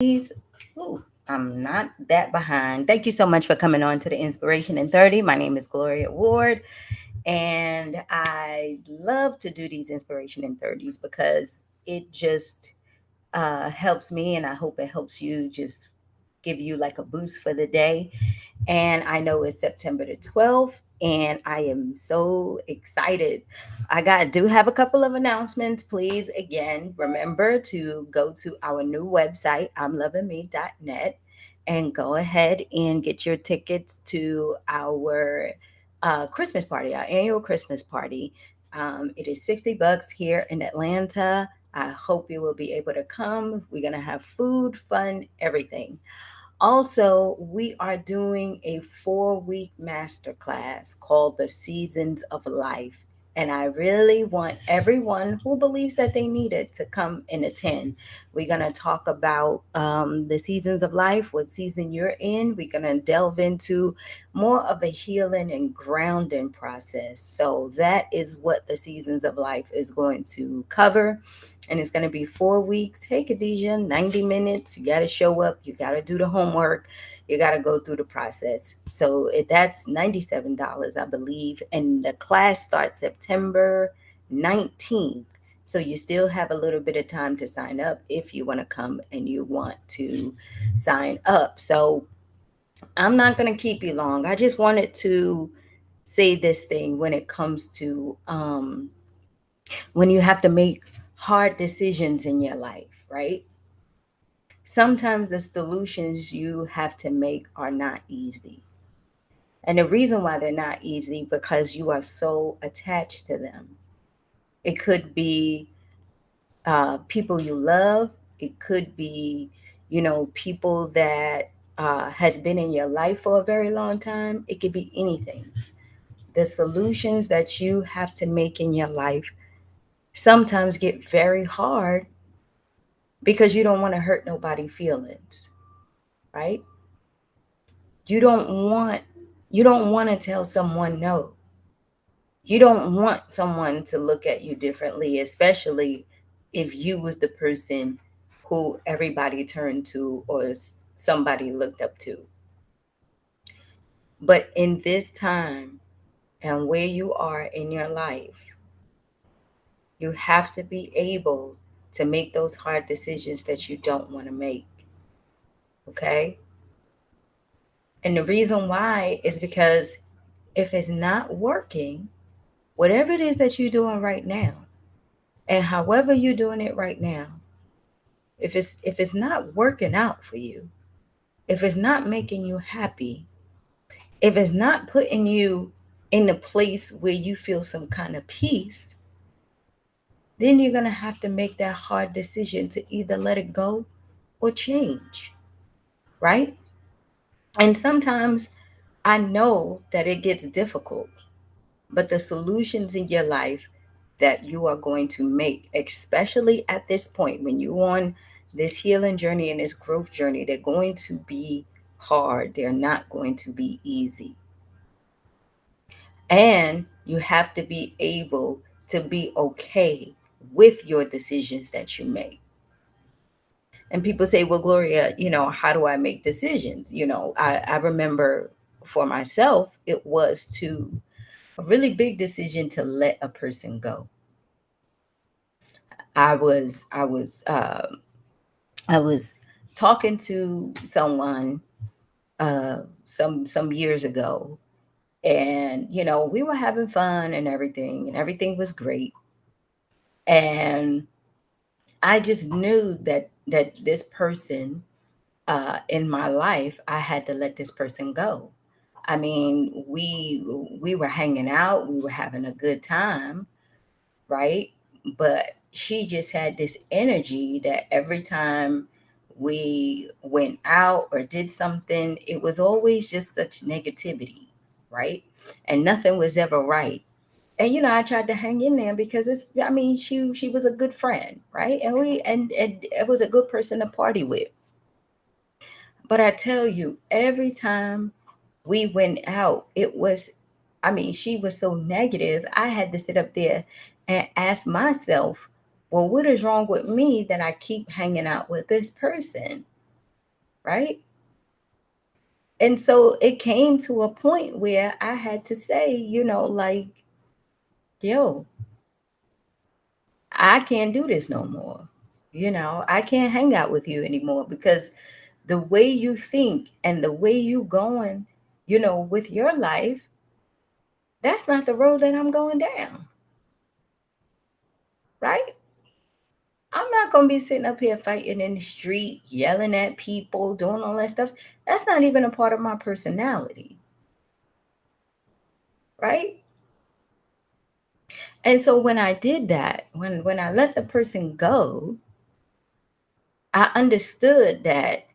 Please. Ooh, I'm not that behind. Thank you so much for coming on to the Inspiration in 30. My name is Gloria Ward, and I love to do these Inspiration in 30s because it just helps me, and I hope it helps you just give you like a boost for the day. And I know it's September the 12th, and I am so excited. Do have a couple of announcements. Please, again, remember to go to our new website, imlovingme.net, and go ahead and get your tickets to our Christmas party, our annual Christmas party. It is $50 here in Atlanta. I hope you will be able to come. We're going to have food, fun, everything. Also, we are doing a 4-week masterclass called The Seasons of Life. And I really want everyone who believes that they need it to come and attend. We're going to talk about the seasons of life, what season you're in. We're going to delve into more of a healing and grounding process. So, that is what the seasons of life is going to cover, and it's going to be 4 weeks. Hey, Khadijah, 90 minutes. You got to show up. You got to do the homework. You got to go through the process. So that's $97, I believe. And the class starts September 19th. So you still have a little bit of time to sign up if you want to come and you want to sign up. So I'm not going to keep you long. I just wanted to say this thing when it comes to when you have to make hard decisions in your life, right? Sometimes the solutions you have to make are not easy. And the reason why they're not easy because you are so attached to them. It could be people you love. It could be, people that has been in your life for a very long time. It could be anything. The solutions that you have to make in your life sometimes get very hard because you don't want to hurt nobody's feelings, right? You don't want you don't want to tell someone no. You don't want someone to look at you differently, especially if you was the person who everybody turned to or somebody looked up to. But in this time and where you are in your life, you have to be able to make those hard decisions that you don't want to make. Okay? And the reason why is because if it's not working, whatever it is that you're doing right now, and however you're doing it right now, if it's not working out for you, if it's not making you happy, if it's not putting you in a place where you feel some kind of peace, then you're going to have to make that hard decision to either let it go or change, right? And sometimes I know that it gets difficult, but the solutions in your life that you are going to make, especially at this point when you're on this healing journey and this growth journey, they're going to be hard. They're not going to be easy. And you have to be able to be okay with your decisions that you make. And people say, well, Gloria, how do I make decisions? I remember for myself, it was to a really big decision to let a person go. I was talking to someone some years ago, and we were having fun and everything was great. And I just knew that this person in my life, I had to let this person go. I mean, we were hanging out, we were having a good time, right? But she just had this energy that every time we went out or did something, it was always just such negativity, right? And nothing was ever right. And I tried to hang in there because she was a good friend, right? And it was a good person to party with. But I tell you, every time we went out, she was so negative. I had to sit up there and ask myself, well, what is wrong with me that I keep hanging out with this person? right? And so it came to a point where I had to say, like, yo, I can't do this no more. I can't hang out with you anymore because the way you think and the way you going, with your life, that's not the road that I'm going down, right? I'm not going to be sitting up here fighting in the street, yelling at people, doing all that stuff. That's not even a part of my personality, right? And so when I did that, when I let the person go, I understood that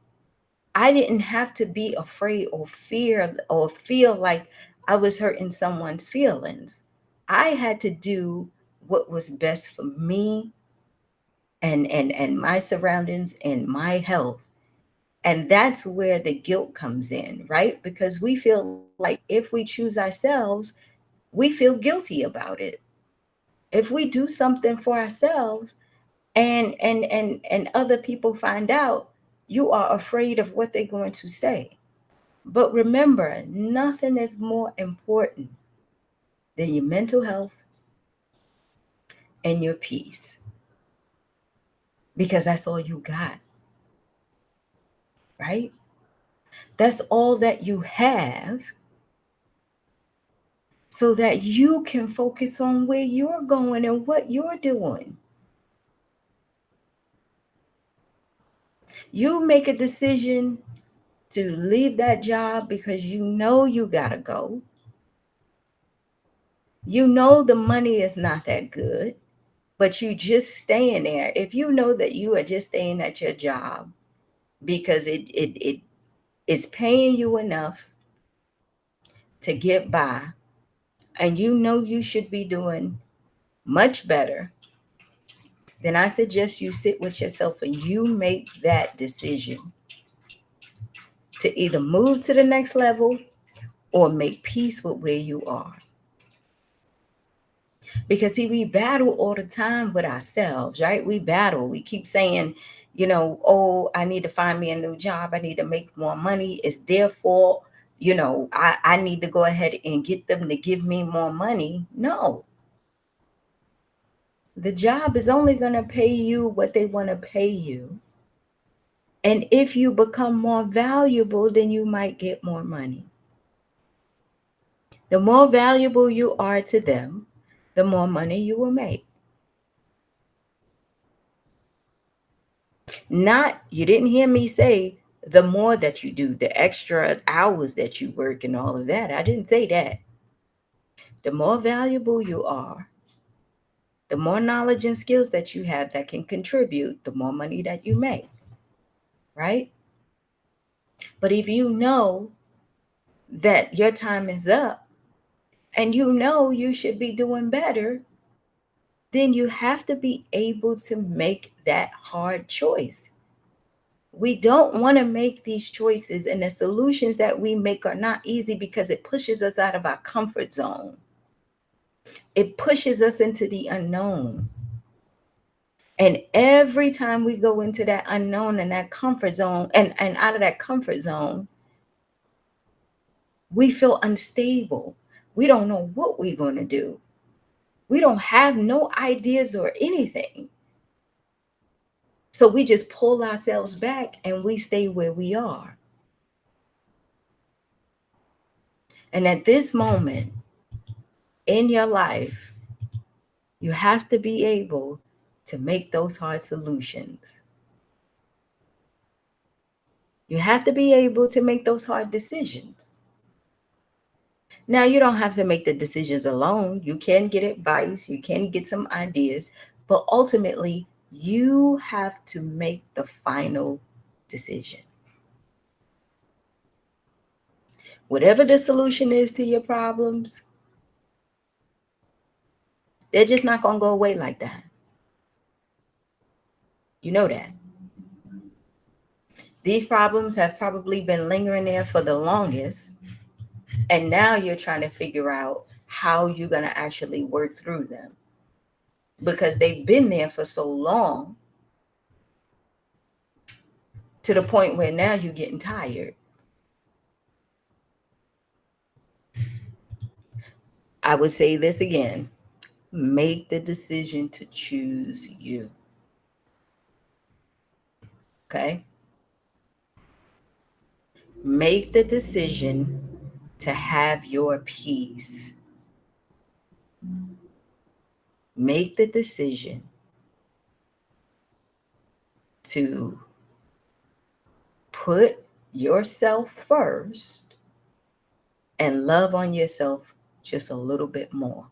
I didn't have to be afraid or fear or feel like I was hurting someone's feelings. I had to do what was best for me and my surroundings and my health. And that's where the guilt comes in, right? Because we feel like if we choose ourselves, we feel guilty about it. If we do something for ourselves and other people find out, you are afraid of what they're going to say. But remember, nothing is more important than your mental health and your peace because that's all you got, right? That's all that you have so that you can focus on where you're going and what you're doing. You make a decision to leave that job because you know you got to go. You know the money is not that good, but you just staying there. If you know that you are just staying at your job because it is paying you enough to get by, and you know you should be doing much better, then I suggest you sit with yourself and you make that decision to either move to the next level or make peace with where you are. Because see, we battle all the time with ourselves, right? We battle. We keep saying, oh, I need to find me a new job. I need to make more money. It's their fault. I need to go ahead and get them to give me more money. No, the job is only going to pay you what they want to pay you. And if you become more valuable, then you might get more money. The more valuable you are to them, the more money you will make. Not, you didn't hear me say the more that you do, the extra hours that you work and all of that. I didn't say that. The more valuable you are, the more knowledge and skills that you have that can contribute, the more money that you make, right? But if you know that your time is up and you know you should be doing better, then you have to be able to make that hard choice. We don't want to make these choices, and the solutions that we make are not easy because it pushes us out of our comfort zone. It pushes us into the unknown. And every time we go into that unknown and that comfort zone and out of that comfort zone, we feel unstable. We don't know what we're going to do. We don't have no ideas or anything. So we just pull ourselves back and we stay where we are. And at this moment in your life, you have to be able to make those hard solutions. You have to be able to make those hard decisions. Now, you don't have to make the decisions alone. You can get advice, you can get some ideas, but ultimately, you have to make the final decision. Whatever the solution is to your problems, they're just not going to go away like that. You know that. These problems have probably been lingering there for the longest. And now you're trying to figure out how you're going to actually work through them because they've been there for so long. to the point where now you're getting tired. I would say this again: make the decision to choose you. Okay? Make the decision to have your peace. Make the decision to put yourself first and love on yourself just a little bit more.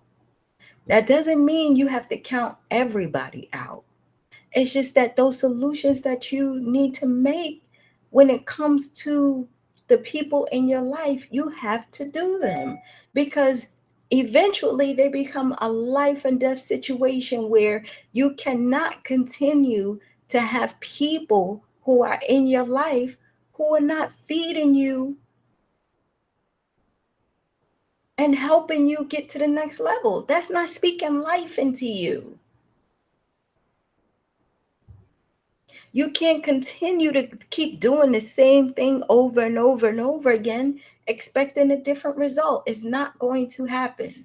That doesn't mean you have to count everybody out. It's just that those solutions that you need to make when it comes to the people in your life, you have to do them because eventually they become a life and death situation where you cannot continue to have people who are in your life who are not feeding you and helping you get to the next level. That's not speaking life into you. You can't continue to keep doing the same thing over and over and over again, expecting a different result. It's not going to happen.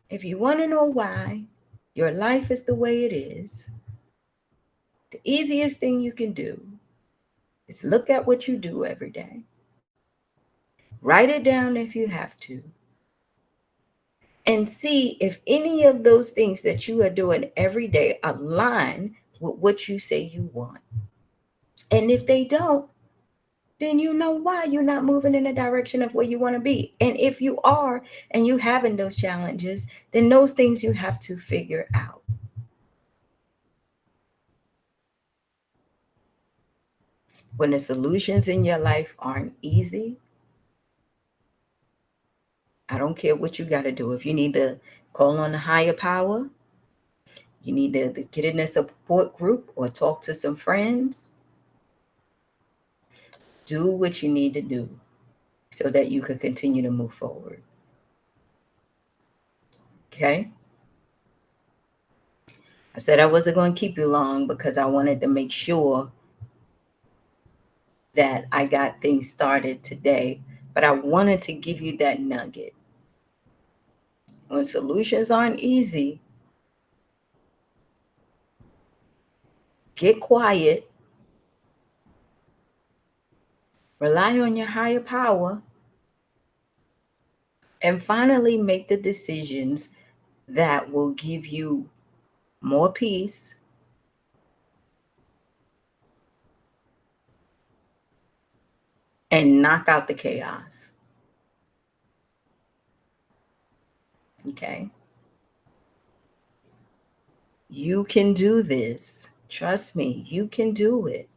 If you want to know why your life is the way it is, the easiest thing you can do is look at what you do every day. Write it down if you have to, and see if any of those things that you are doing every day align with what you say you want. And if they don't, then you know why you're not moving in the direction of where you want to be. And if you are and you having those challenges, then those things you have to figure out. When the solutions in your life aren't easy, I don't care what you got to do. If you need to call on a higher power, you need to get in a support group or talk to some friends, do what you need to do so that you can continue to move forward. Okay? I said I wasn't going to keep you long because I wanted to make sure that I got things started today, but I wanted to give you that nugget. When solutions aren't easy, get quiet, rely on your higher power, and finally make the decisions that will give you more peace and knock out the chaos. Okay? You can do this. Trust me, you can do it.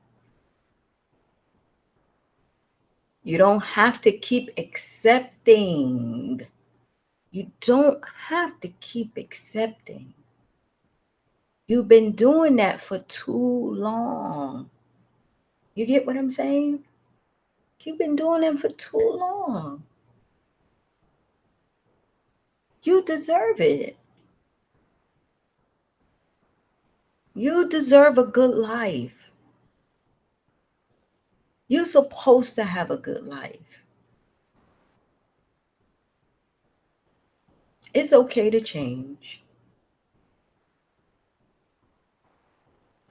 You don't have to keep accepting. You don't have to keep accepting. You've been doing that for too long. You get what I'm saying? You've been doing it for too long. You deserve it. You deserve a good life. You're supposed to have a good life. It's okay to change.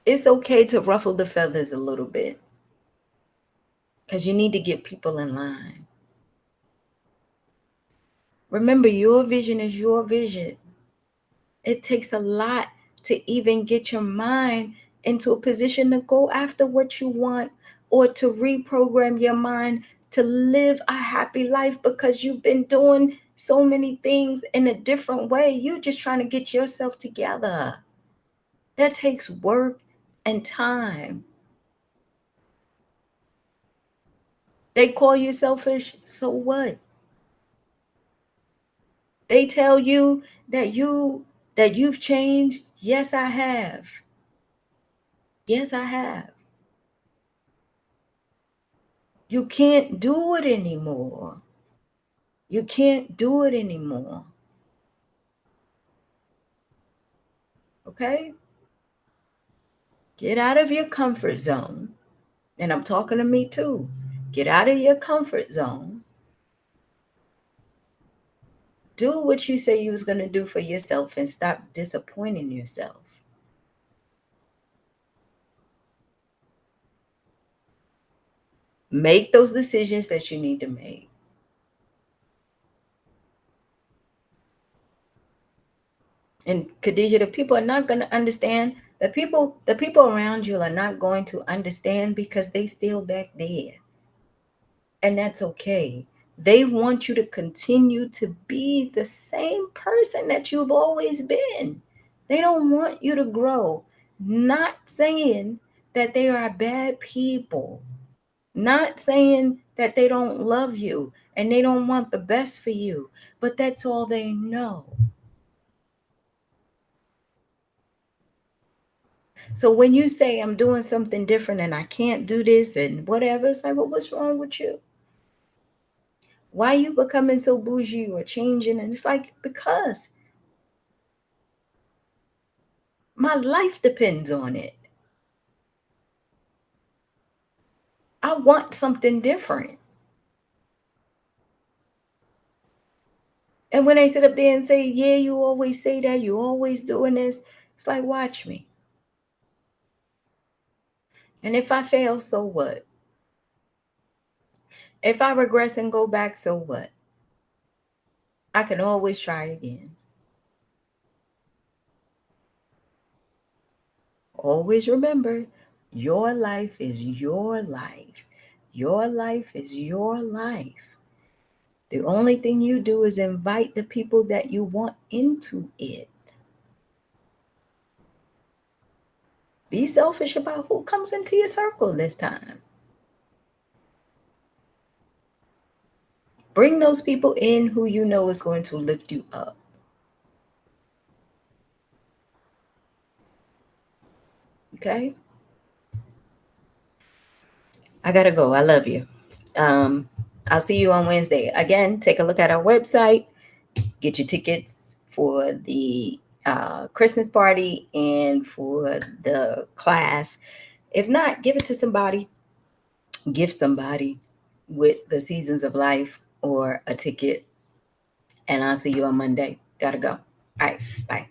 It's okay to ruffle the feathers a little bit because you need to get people in line. Remember, your vision is your vision. It takes a lot to even get your mind into a position to go after what you want or to reprogram your mind to live a happy life because you've been doing so many things in a different way. You're just trying to get yourself together. That takes work and time. They call you selfish, so what? They tell you that you've changed. Yes, I have. Yes, I have. You can't do it anymore. You can't do it anymore. Okay? Get out of your comfort zone. And I'm talking to me too. Get out of your comfort zone. Do what you say you was going to do for yourself and stop disappointing yourself. Make those decisions that you need to make. And Khadijah, the people are not going to understand. The people around you are not going to understand because they still back there. And that's okay. They want you to continue to be the same person that you've always been. They don't want you to grow. Not saying that they are bad people. Not saying that they don't love you and they don't want the best for you, but that's all they know. So when you say I'm doing something different and I can't do this and whatever, it's like, well, what's wrong with you? Why are you becoming so bougie or changing? And it's like, because my life depends on it. I want something different. And when they sit up there and say, yeah, you always say that, you always doing this, it's like, watch me. And if I fail, so what? If I regress and go back, so what? I can always try again. Always remember, your life is your life. Your life is your life. The only thing you do is invite the people that you want into it. Be selfish about who comes into your circle this time. Bring those people in who you know is going to lift you up. Okay? I gotta go. I love you. Um, I'll see you on Wednesday. Again, take a look at our website, get your tickets for the Christmas party and for the class. If not, give it to somebody, give somebody with the Seasons of Life or a ticket. And I'll see you on Monday. Gotta go. All right. Bye.